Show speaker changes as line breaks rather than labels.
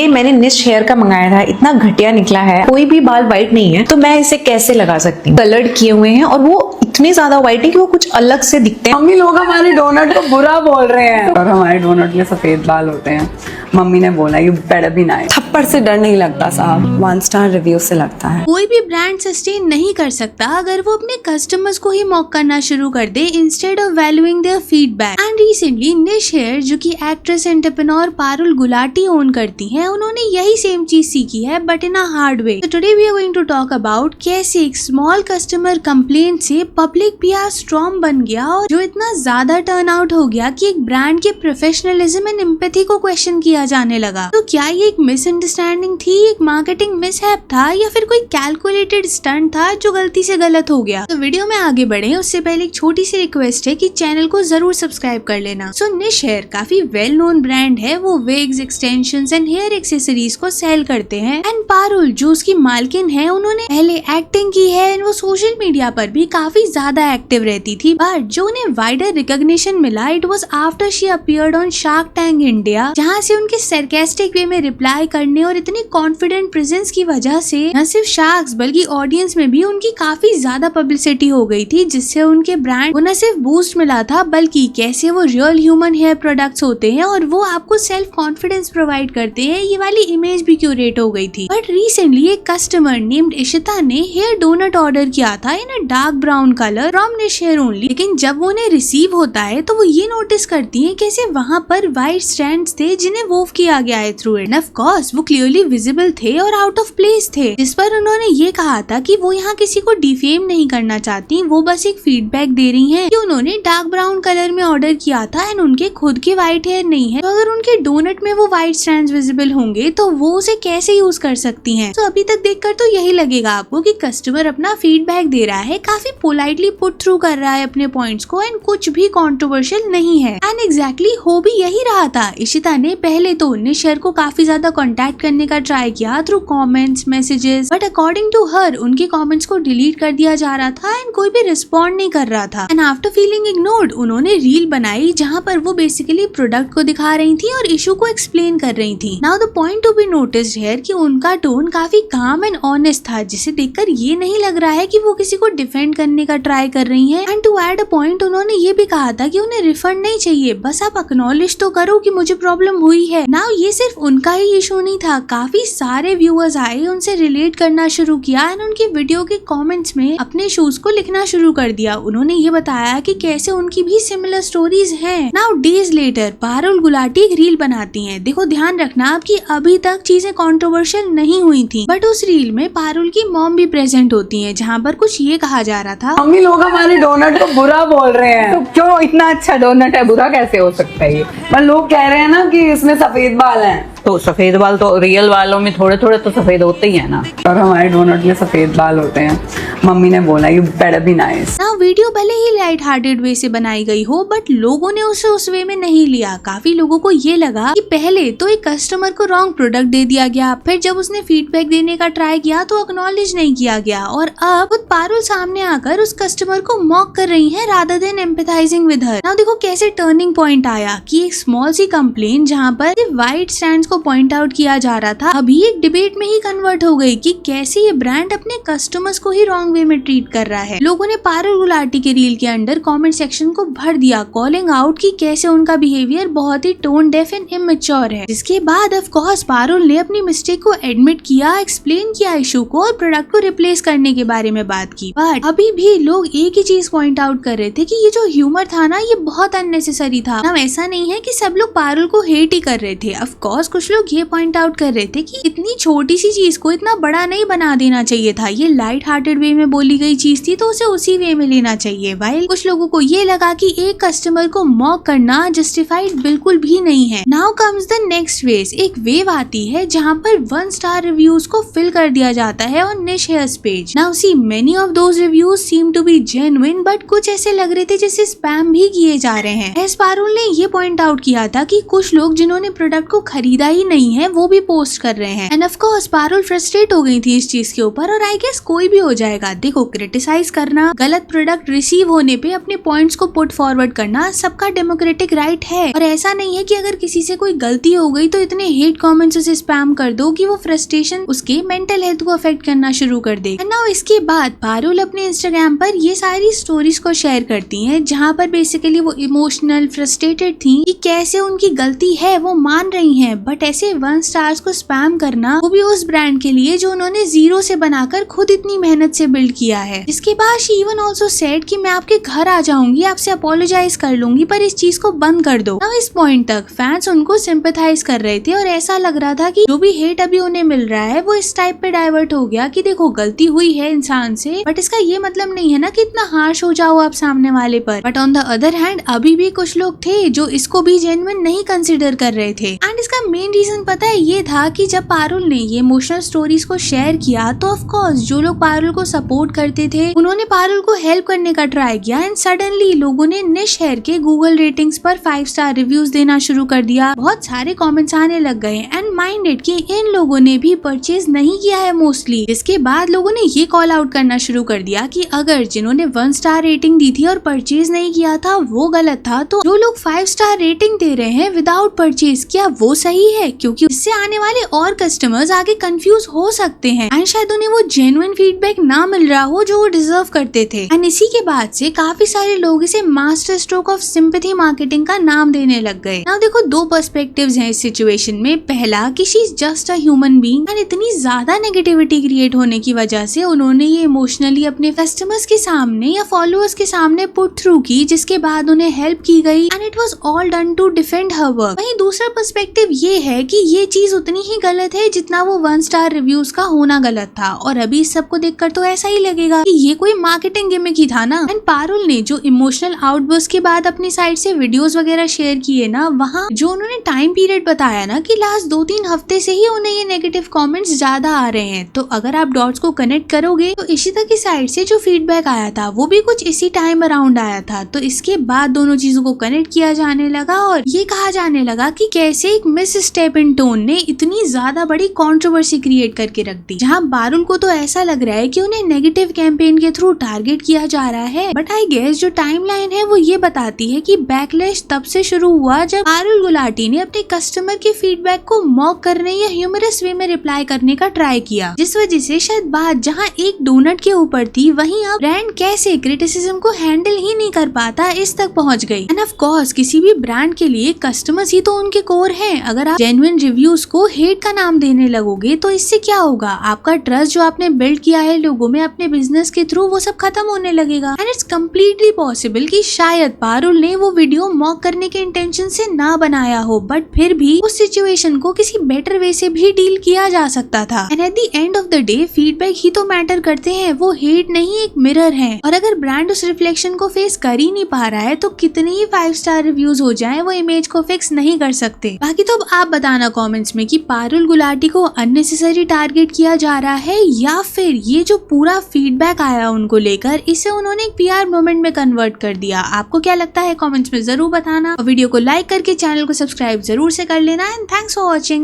ये मैंने निश हेयर का मंगाया था, इतना घटिया निकला है, कोई भी बाल व्हाइट नहीं है, तो मैं इसे कैसे लगा सकती हूँ। कलर्ड किए हुए हैं और वो इतने ज्यादा व्हाइट है कि वो कुछ अलग से दिखते हैं।
मम्मी लोग हमारे डोनट को बुरा बोल रहे हैं और हमारे डोनट में सफेद बाल होते हैं। मम्मी ने बोला यू बेटर बी नाइस। थप्पड़ से डर नहीं लगता साहब, 1 स्टार रिव्यू से लगता है।
कोई भी ब्रांड सस्टेन नहीं कर सकता अगर वो अपने कस्टमर्स को ही मॉक करना शुरू कर दे instead of valuing their feedback. And recently Nish Hair, जो कि actress entrepreneur Parul Gulati own करती हैं, उन्होंने यही सेम चीज सीखी है but in a hard way. तो today we are going to talk about कैसे एक स्मॉल कस्टमर कंप्लेंट से पब्लिक पीआर स्टॉर्म बन गया और जो इतना ज्यादा टर्न आउट हो गया कि एक ब्रांड के प्रोफेशनलिज्म एंड एम्पैथी को क्वेश्चन किया जाने लगा। तो क्या ये एक मिसअंडरस्टैंडिंग थी, एक मार्केटिंग मिसहैप था, या फिर कोई कैलकुलेटेड स्टंट था जो गलती से गलत हो गया? तो वीडियो में आगे बढ़े उससे पहले एक छोटी सी रिक्वेस्ट है कि चैनल को जरूर सब्सक्राइब कर लेना। सो निश हेयर काफी वेल नोन ब्रांड है, वो wigs, extensions and hair accessories को सेल करते हैं। एंड पारुल जो उसकी मालकिन है, उन्होंने पहले एक्टिंग की है एंड वो सोशल मीडिया पर भी काफी ज्यादा एक्टिव रहती थी, बट जो उन्हें वाइडर रिकॉग्निशन मिला it was after she appeared on shark tank India, जहाँ से उनके सरकास्टिक वे में रिप्लाई करने और इतनी कॉन्फिडेंट प्रेजेंस की वजह से न सिर्फ शार्क्स बल्कि ऑडियंस में भी उनकी काफी ज्यादा पब्लिसिटी हो गई थी, जिससे उनके ब्रांड को न सिर्फ बूस्ट मिला था बल्कि कैसे वो रियल ह्यूमन हेयर प्रोडक्ट्स होते हैं और वो आपको सेल्फ कॉन्फिडेंस प्रोवाइड करते हैं, ये वाली इमेज भी क्यूरेट हो गई थी। बट रिसेंटली एक कस्टमर नेम्ड इशिता ने हेयर डोनट ऑर्डर किया था in a dark brown colour from Nish Hair only, लेकिन जब वो उन्हें रिसीव होता है तो वो ये नोटिस करती है कैसे वहाँ पर व्हाइट स्ट्रैंड्स थे जिन्हें वोव किया गया है थ्रू इट। ऑफ कोर्स वो क्लियरली विजिबल थे और आउट ऑफ प्लेस थे, जिस पर उन्होंने ये कहा था कि वो यहाँ किसी को डिफेम नहीं करना चाहती, वो बस एक फीडबैक दे रही हैं कि उन्होंने डार्क ब्राउन कलर में ऑर्डर किया था एंड उनके खुद के व्हाइट हेयर नहीं है, तो अगर उनके डोनट में वो व्हाइट स्ट्रैंड्स विजिबल होंगे तो वो उसे कैसे यूज कर सकती हैं। तो अभी तक देखकर तो यही लगेगा आपको कि कस्टमर अपना फीडबैक दे रहा है, काफी पोलाइटली पुट थ्रू कर रहा है अपने पॉइंट्स को एंड कुछ भी कंट्रोवर्शियल नहीं है। एंड एग्जैक्टली हो भी यही रहा था। इशिता ने पहले तो निश हेयर को काफी ज्यादा कांटेक्ट करने का ट्राई किया through comments, messages, but according to her उनके कमेंट्स को डिलीट कर दिया जा रहा था एंड कोई भी रिस्पॉन्ड नहीं कर रहा था। एंड आफ्टर फीलिंग इग्नोर्ड उन्होंने रील बनाई जहां पर वो बेसिकली प्रोडक्ट को दिखा रही थी और इशू को एक्सप्लेन कर रही थी। Now the point to be noticed here कि उनका टोन काफी काम एंड ऑनेस्ट था, जिसे देखकर ये नहीं लग रहा है कि वो किसी को डिफेंड करने का ट्राई कर रही हैं। And to add a point उन्होंने ये भी कहा था कि उन्हें रिफंड नहीं चाहिए, बस आप एक्नॉलेज तो करो कि मुझे प्रॉब्लम हुई है। नाउ ये सिर्फ उनका ही इशू नहीं था, काफी सारे व्यूअर्स आए, उनसे रिलेट करना शुरू किया एंड उनकी वीडियो के कमेंट्स में अपने इश्यूज को लिखना शुरू कर दिया। उन्होंने ये बताया कि कैसे उनकी भी सिमिलर स्टोरीज हैं। Now days later Parul Gulati एक रील बनाती हैं। देखो ध्यान रखना आपकी अभी तक चीजें कंट्रोवर्शियल नहीं हुई थी, बट उस रील में पारुल की मॉम भी प्रेजेंट होती है, जहाँ पर कुछ ये कहा जा रहा था,
मम्मी लोग हमारे डोनट को बुरा बोल रहे हैं, तो क्यों इतना अच्छा डोनट है बुरा कैसे हो सकता है ये? पर लोग कह रहे हैं ना कि इसमें सफेद बाल हैं, तो सफेद बाल तो रियल बालों में थोड़े थोड़े तो सफेद होते ही है ना, और हमारे डोनट में सफेद बाल होते हैं। मम्मी ने बोला यू बेटर बी नाइस।
ना वीडियो भले ही लाइट हार्टेड वे से बनाई गई हो, बट लोगों ने उसे उस वे में नहीं लिया। काफी लोगों को ये लगा कि पहले तो एक कस्टमर को रॉन्ग प्रोडक्ट दे दिया गया, फिर जब उसने फीडबैक देने का ट्राई किया तो एक्नॉलेज नहीं किया गया, और अब खुद पारुल सामने आकर उस कस्टमर को मॉक कर रही है rather than empathizing with her. Now देखो कैसे टर्निंग पॉइंट आया कि एक स्मॉल सी कंप्लेंट जहाँ पर व्हाइट स्ट्रैंड्स को पॉइंट आउट किया जा रहा था, अभी एक डिबेट में ही कन्वर्ट हो गई कि कैसे ये ब्रांड अपने कस्टमर्स को ही रॉन्ग वे में ट्रीट कर रहा है। लोगों ने पारुल गुलाटी के रील के अंडर कमेंट सेक्शन को भर दिया, कॉलिंग आउट कि कैसे उनका बिहेवियर बहुत ही टोन डेफ एंड इमेच्योर है। जिसके बाद ऑफ कोर्स पारुल ने अपनी मिस्टेक को एडमिट किया, एक्सप्लेन किया इशू को और प्रोडक्ट को रिप्लेस करने के बारे में बात की। बट अभी भी लोग एक ही चीज पॉइंट आउट कर रहे थे कि ये जो ह्यूमर था ना, ये बहुत अननेसेसरी था। ना ऐसा नहीं है कि सब लोग पारुल को हेट ही कर रहे थे। ऑफ कोर्स कुछ लोग ये पॉइंट आउट कर रहे थे कि इतनी छोटी सी चीज को इतना बड़ा नहीं बना देना चाहिए था, ये लाइट हार्टेड वे में बोली गई चीज थी तो उसे उसी वे में लेना चाहिए। वाइल कुछ लोगों को ये लगा कि एक कस्टमर को मॉक करना जस्टिफाइड बिल्कुल भी नहीं है। Now comes the next wave. एक वेव आती है जहाँ पर 1 स्टार रिव्यूज को फिल कर दिया जाता है on niche hairs page. Now see many of those reviews seem to be genuine, but कुछ ऐसे लग रहे थे जैसे स्पैम भी किए जा रहे हैं। एस पारुल ने ये पॉइंट आउट किया था कि कुछ लोग जिन्होंने प्रोडक्ट को खरीदा ही नहीं है वो भी पोस्ट कर रहे हैं। End of course Parul frustrate हो गई थी इस चीज के ऊपर, और आई गेस कोई भी हो जाएगा। देखो, क्रिटिसाइज करना, गलत प्रोडक्ट रिसीव होने पे अपने पॉइंट्स को पुट फॉरवर्ड करना सबका डेमोक्रेटिक राइट है, और ऐसा नहीं है कि अगर किसी से कोई गलती हो गई तो इतने हेट कमेंट्स उसे स्पैम कर दो कि वो फ्रस्ट्रेशन उसके मेंटल हेल्थ को अफेक्ट करना शुरू कर दे। एंड नाउ इसके बाद पारुल अपने इंस्टाग्राम पर ये सारी स्टोरीज को शेयर करती हैं, जहाँ पर बेसिकली वो इमोशनल फ्रस्ट्रेटेड थी कि कैसे उनकी गलती है वो मान रही हैं, बट ऐसे 1 स्टार्स को स्पैम करना, वो भी उस ब्रांड के लिए जो उन्होंने जीरो से बनाकर खुद इतनी मेहनत से बिल्ड किया है। इसके बाद शी इवन ऑल्सो सेड कि मैं आपके घर आ जाऊंगी, आपसे अपोलोजाइज कर लूंगी, पर इस चीज को बंद कर दो। अब इस पॉइंट तक फैंस उनको सिंपैथाइज कर रहे थे, और ऐसा लग रहा था कि जो भी हेट अभी उन्हें मिल रहा है वो इस टाइप पे डाइवर्ट हो गया कि देखो गलती हुई है इंसान से, बट इसका ये मतलब नहीं है ना कि इतना हार्श हो जाओ आप सामने वाले पर। But on the other hand अभी भी कुछ लोग थे जो इसको भी जेन्युइन नहीं कंसिडर कर रहे थे। एंड इसका मेन रीजन पता है ये था कि जब पारुल ने ये इमोशनल स्टोरीज को शेयर किया तो ऑफ कोर्स जो लोग पारुल को सपोर्ट करते थे उन्होंने पारुल को हेल्प करने का ट्राई किया, एंड सडनली लोगों ने निश हेयर के गूगल रेटिंग्स पर 5 स्टार रिव्यूज देना शुरू कर दिया। बहुत सारे कमेंट्स आने लग गए, एंड माइंडेड कि इन लोगों ने भी परचेज नहीं किया है मोस्टली। इसके बाद लोगों ने ये कॉल आउट करना शुरू कर दिया कि अगर जिन्होंने 1 स्टार रेटिंग दी थी और परचेज नहीं किया था वो गलत था, तो जो लोग 5 स्टार रेटिंग दे रहे हैं विदाउट परचेज, क्या वो सही है? क्योंकि इससे आने वाले और कस्टमर्स आगे कंफ्यूज हो सकते हैं, एंड शायद उन्हें वो जेन्युइन फीडबैक ना मिल रहा हो जो वो डिजर्व करते थे। एंड इसी के बाद से काफी सारे लोग इसे master stroke of sympathy marketing का नाम देने लग गए। नाउ देखो, 2 पर्सपेक्टिव्स हैं इस सिचुएशन में। पहला कि she is just a human being, and इतनी ज्यादा नेगेटिविटी क्रिएट होने की वजह से उन्होंने ये इमोशनली अपने कस्टमर्स के सामने या फॉलोअर्स के सामने पुट थ्रू की, जिसके बाद उन्हें हेल्प की गई, and it was all done to defend her work. वहीं दूसरा पर्सपेक्टिव ये है कि ये चीज उतनी ही गलत है जितना वो 1 स्टार रिव्यूज का होना गलत था, और अभी इस सबको देखकर तो ऐसा ही लगेगा कि ये कोई मार्केटिंग गिमिक ही था ना। एंड पारुल ने जो इमोशनल आउटबर्स्ट के बाद अपनी साइड से वीडियोस वगैरह शेयर किए ना, वहाँ जो उन्होंने टाइम पीरियड बताया ना कि लास्ट 2-3 हफ्ते से ही उन्हें ये नेगेटिव कमेंट्स ज्यादा आ रहे हैं, तो अगर आप डॉट्स को कनेक्ट करोगे तो इशिता की साइड से जो फीडबैक आया था वो भी कुछ इसी टाइम अराउंड आया था। तो इसके बाद दोनों चीजों को कनेक्ट किया जाने लगा, और ये कहा जाने लगा कि कैसे एक मिस स्टेप इन टोन ने इतनी ज्यादा बड़ी कंट्रोवर्सी क्रिएट करके रख दी, जहाँ पारुल को तो ऐसा लग रहा है कि उन्हें नेगेटिव कैंपेन के थ्रू टारगेट किया जा रहा है। बट आई गेस जो टाइमलाइन है वो ये बताती है कि बैकलैश तब से शुरू हुआ जब पारुल गुलाटी ने अपने कस्टमर के फीडबैक को मॉक करने या ह्यूमरस वे में रिप्लाई करने का ट्राई किया, जिस वजह से शायद बात जहाँ एक डोनट के ऊपर थी वहीं अब ब्रांड कैसे क्रिटिसिज्म को हैंडल ही नहीं कर पाता इस तक पहुंच गई। एंड ऑफ कोर्स किसी भी ब्रांड के लिए कस्टमर्स ही तो उनके कोर हैं। अगर आप जेन्युइन रिव्यूज को हेट का नाम देने लगोगे तो इससे क्या होगा? आपका ट्रस्ट जो आपने बिल्ड किया है लोगों में अपने बिजनेस के थ्रू, वो सब खत्म होने लगेगा। एंड इट्स कम्प्लीटली पॉसिबल कि शायद पारुल ने वो वीडियो मॉक करने के इंटेंशन से ना बनाया हो, बट फिर भी उस सिचुएशन को किसी बेटर वे से भी डील किया जा सकता था। And at the end of the day feedback ही तो मैटर करते हैं, वो हेट नहीं एक मिरर है। और अगर ब्रांड उस रिफ्लेक्शन को फेस कर ही नहीं पा रहा है तो कितने ही 5 स्टार रिव्यूज हो जाएं, वो इमेज को फिक्स नहीं कर सकते। बाकी तो अब आप बताना कमेंट्स में कि पारुल गुलाटी को अननेसेसरी टारगेट किया जा रहा है, या फिर ये जो पूरा फीडबैक आया उनको लेकर इसे उन्होंने एक PR मोमेंट में कन्वर्ट कर दिया। आपको क्या लगता है कमेंट्स में जरूर बताना, और वीडियो को लाइक करके चैनल को सब्सक्राइब जरूर से कर लेना। And thanks for watching.